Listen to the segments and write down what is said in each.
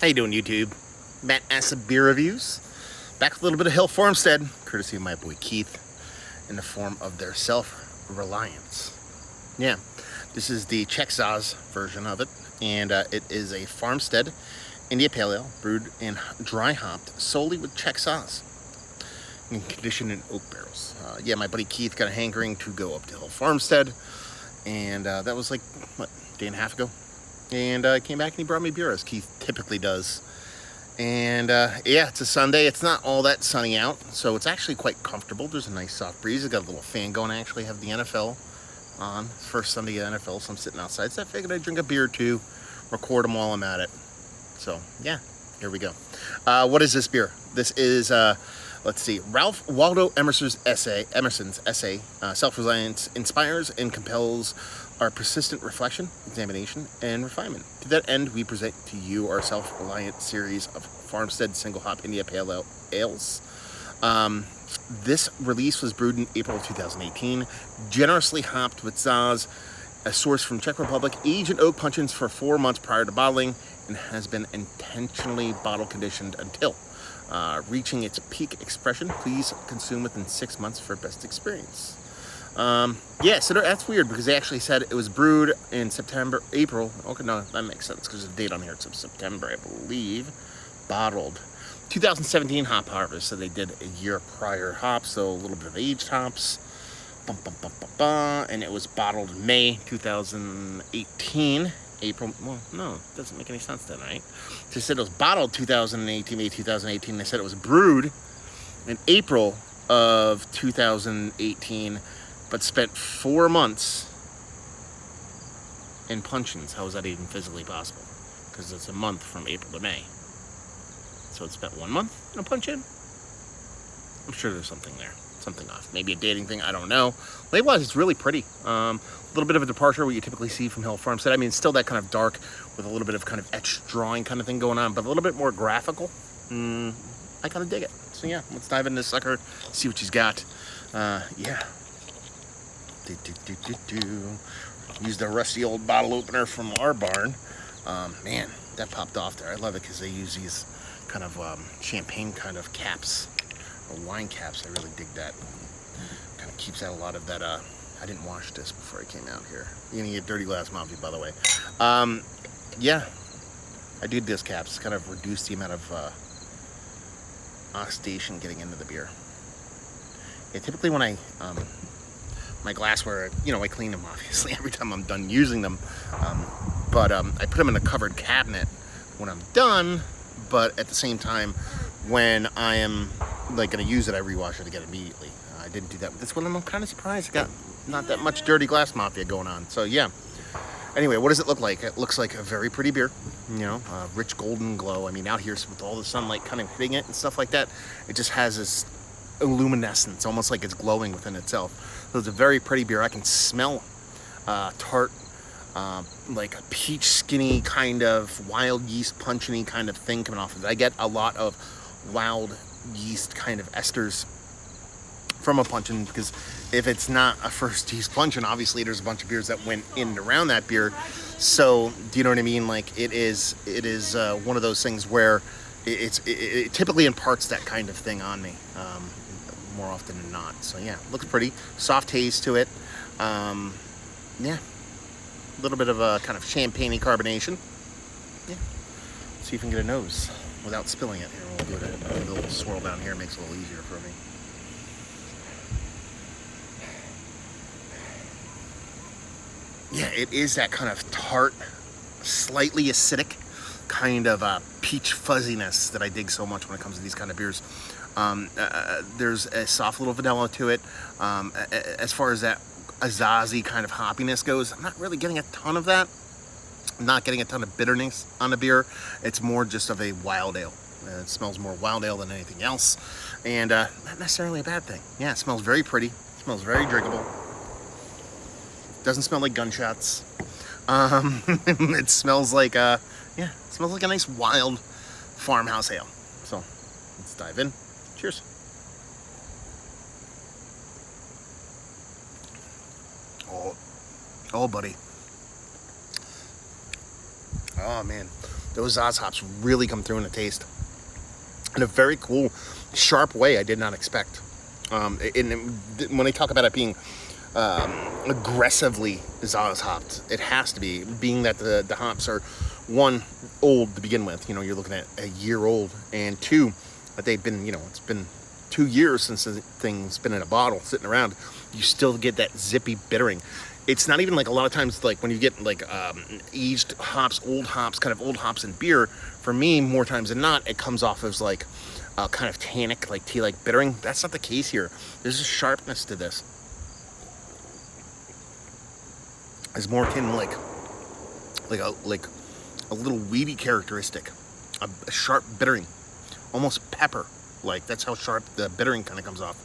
How you doing, YouTube? Matt Acid Beer Reviews. Back with a little bit of Hill Farmstead, courtesy of my boy Keith, in the form of their Self-Reliance. Yeah, this is the Czech Saaz version of it, and it is a Farmstead India Pale Ale brewed and dry hopped solely with Czech Saaz and conditioned in oak barrels. Yeah, my buddy Keith got a hankering to go up to Hill Farmstead, and that was like, what, a day and a half ago? And I came back and he brought me beer, as Keith typically does. And yeah, it's a Sunday. It's not all that sunny out, so it's actually quite comfortable. There's a nice soft breeze. I got a little fan going. I actually have the NFL on. First Sunday of the NFL, so I'm sitting outside. So I figured I'd drink a beer or two, record them while I'm at it. So yeah, here we go. What is this beer? This is, let's see, Ralph Waldo Emerson's essay, Self-Reliance inspires and compels our persistent reflection, examination, and refinement. To that end, we present to you our Self-Reliant series of Farmstead Single Hop India Pale Ales. This release was brewed in April of 2018, generously hopped with Saaz, a source from Czech Republic, aged in oak puncheons for 4 months prior to bottling, and has been intentionally bottle conditioned until reaching its peak expression. Please consume within 6 months for best experience. Yeah, so that's weird because they actually said it was brewed in April. Okay, no, that makes sense because the date on here, it's September, I believe. Bottled 2017 hop harvest, so they did a year prior hops, so a little bit of aged hops. And it was bottled May 2018. April, well, no, it doesn't make any sense then, right? They said it was bottled 2018, May 2018. They said it was brewed in April of 2018, but spent 4 months in Puncheons. How is that even physically possible? Because it's a month from April to May. So it spent 1 month in a Puncheon? I'm sure there's something there. Something off. Maybe a dating thing, I don't know. Label-wise, it's really pretty. A little bit of a departure what you typically see from Hill Farmstead. I mean, it's still that kind of dark with a little bit of kind of etched drawing kind of thing going on, but a little bit more graphical. I kind of dig it. So yeah, let's dive into this sucker, see what she's got. Yeah. Used a rusty old bottle opener from our barn. Man, that popped off there. I love it because they use these kind of champagne kind of caps, or wine caps. I really dig that. Kind of keeps out a lot of that. I didn't wash this before I came out here. You're gonna get dirty glass mafia, by the way. Yeah, I do this caps. Kind of reduce the amount of oxidation getting into the beer. Yeah, typically when I my glassware, you know, I clean them obviously every time I'm done using them. But I put them in a covered cabinet when I'm done. But at the same time, when I am like gonna use it, I rewash it again immediately. I didn't do that with this one, and I'm kind of surprised. I got not that much dirty glass mafia going on. So yeah. Anyway, what does it look like? It looks like a very pretty beer, you know, rich golden glow. I mean, out here with all the sunlight kind of hitting it and stuff like that, it just has this luminescence, almost like it's glowing within itself. So it's a very pretty beer. I can smell tart, like a peach skinny kind of wild yeast puncheon-y kind of thing coming off of it. I get a lot of wild yeast kind of esters from a puncheon, because if it's not a first yeast puncheon, obviously there's a bunch of beers that went in and around that beer. So do you know what I mean? Like it is one of those things where it typically imparts that kind of thing on me more often than not. So yeah, looks pretty soft taste to it. Yeah, a little bit of a kind of champagne-y carbonation. Yeah, let's see if we can get a nose without spilling it. Here, we'll do it. A little swirl down here makes it a little easier for me. Yeah, it is that kind of tart, slightly acidic kind of peach fuzziness that I dig so much when it comes to these kind of beers. There's a soft little vanilla to it. As far as that Saaz-y kind of hoppiness goes, I'm not really getting a ton of that. I'm not getting a ton of bitterness on the beer. It's more just of a wild ale. It smells more wild ale than anything else, and not necessarily a bad thing. Yeah, it smells very pretty. It smells very drinkable. Doesn't smell like gunshots. It smells like yeah, it smells like a nice wild farmhouse ale. So let's dive in. Cheers. Oh, buddy. Oh man, those Saaz hops really come through in the taste in a very cool, sharp way I did not expect. When they talk about it being aggressively Saaz hopped, it has to be, being that the hops are, one, old to begin with. You know, you're looking at a year old, and two, that they've been, you know, it's been 2 years since the thing's been in a bottle sitting around. You still get that zippy bittering. It's not even like, a lot of times, like when you get like aged hops, old hops in beer, for me, more times than not, it comes off as like kind of tannic, like tea-like bittering. That's not the case here. There's a sharpness to this. It's more akin to like a little weedy characteristic, a sharp bittering, almost pepper. Like, that's how sharp the bittering kind of comes off.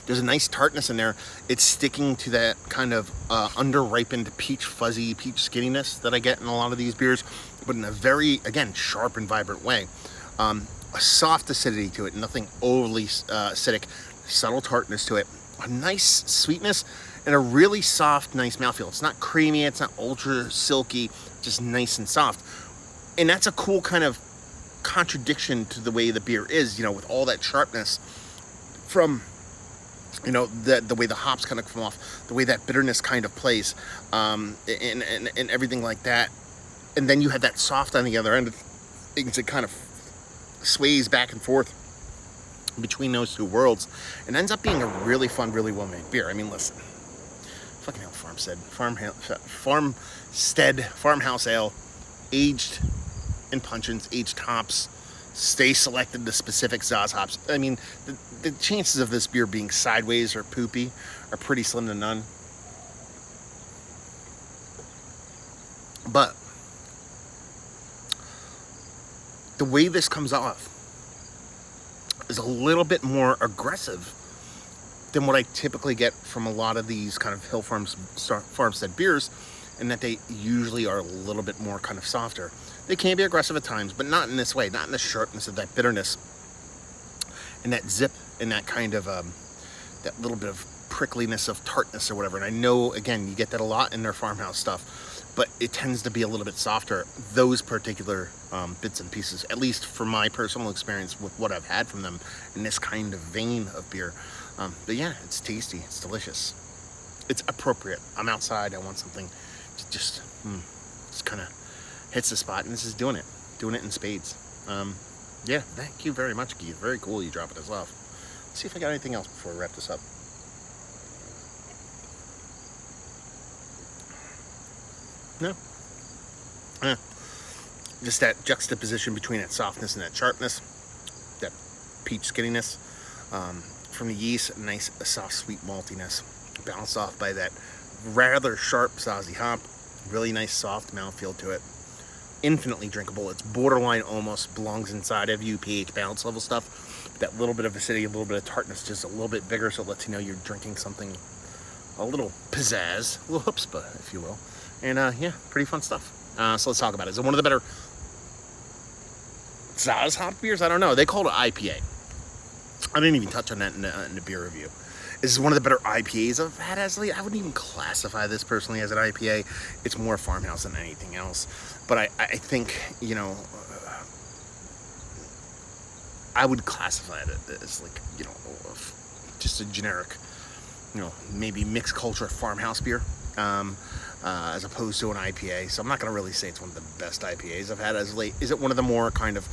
There's a nice tartness in there. It's sticking to that kind of under-ripened fuzzy peach skinniness that I get in a lot of these beers, but in a very, again, sharp and vibrant way. A soft acidity to it, nothing overly acidic, subtle tartness to it, a nice sweetness, and a really soft, nice mouthfeel. It's not creamy, it's not ultra silky, just nice and soft. And that's a cool kind of contradiction to the way the beer is, you know, with all that sharpness from, you know, the way the hops kind of come off, the way that bitterness kind of plays, and everything like that. And then you have that soft on the other end of things. It kind of sways back and forth between those two worlds, and ends up being a really fun, really well-made beer. I mean, listen, fucking hell, Farmstead farmhouse ale, aged in Puncheons, aged hops, stay selected to specific Saaz hops. I mean, the chances of this beer being sideways or poopy are pretty slim to none. But the way this comes off is a little bit more aggressive than what I typically get from a lot of these kind of Farmstead beers, and that they usually are a little bit more kind of softer. They can be aggressive at times, but not in this way, not in the sharpness of that bitterness and that zip and that kind of that little bit of prickliness of tartness or whatever. And I know, again, you get that a lot in their farmhouse stuff, but it tends to be a little bit softer, those particular bits and pieces, at least from my personal experience with what I've had from them in this kind of vein of beer. But yeah, it's tasty, it's delicious, it's appropriate. I'm outside, I want something to just kind of hits the spot, and this is doing it in spades. Yeah, thank you very much, Keith. Very cool you dropping this off. Let's see if I got anything else before we wrap this up. No. Just that juxtaposition between that softness and that sharpness, that peach skinniness from the yeast, nice soft sweet maltiness, balanced off by that rather sharp Saaz hop, really nice soft mouthfeel to it. Infinitely drinkable. It's borderline, almost belongs inside of you, pH balance level stuff. That little bit of acidity, a little bit of tartness, just a little bit bigger, so it lets you know you're drinking something a little pizzazz, a little chutzpah, if you will. And yeah, pretty fun stuff. So let's talk about it. Is it one of the better Saaz hop beers? I don't know. They called it IPA. I didn't even touch on that in the beer review. This is one of the better IPAs I've had as late. I wouldn't even classify this personally as an IPA. It's more farmhouse than anything else. But I think, you know, I would classify it as like, you know, just a generic, you know, maybe mixed culture farmhouse beer, as opposed to an IPA. So I'm not going to really say it's one of the best IPAs I've had as late. Is it one of the more kind of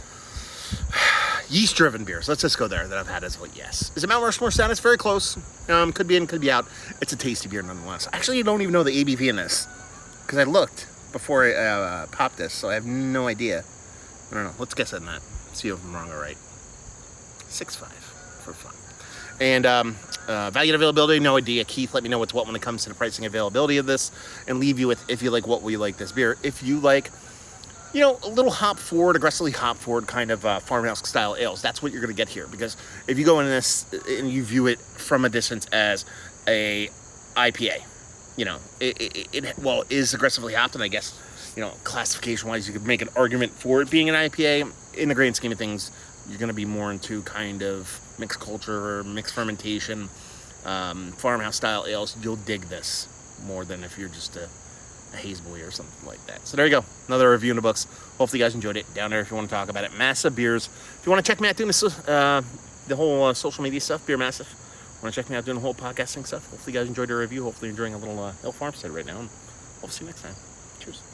yeast-driven beers? Let's just go there, that I've had as late. Yes. Is it Mount Rushmore status? Very close. Could be in, could be out. It's a tasty beer nonetheless. Actually, you don't even know the ABV in this, because I looked before I popped this, so I have no idea. I don't know. Let's guess on that. See if I'm wrong or right. 6.5 for fun. And value and availability, no idea. Keith, let me know what's what when it comes to the pricing availability of this, and leave you with, if you like, what will you like this beer. If you like, you know, a little hop forward, aggressively hop forward kind of farmhouse style ales, that's what you're going to get here. Because if you go in this and you view it from a distance as a IPA, you know, it well, is aggressively hopped, and I guess, you know, classification wise, you could make an argument for it being an IPA. In the grand scheme of things, you're going to be more into kind of mixed culture or mixed fermentation, farmhouse style ales. You'll dig this more than if you're just a a haze boy or something like that. So there you go, another review in the books. Hopefully you guys enjoyed it. Down there if you want to talk about it. Massive Beers. If you want to check me out doing this, the whole social media stuff, Beer Massive. Want to check me out doing the whole podcasting stuff. Hopefully you guys enjoyed the review. Hopefully you're enjoying a little Farmstead right now. And we'll see you next time. Cheers.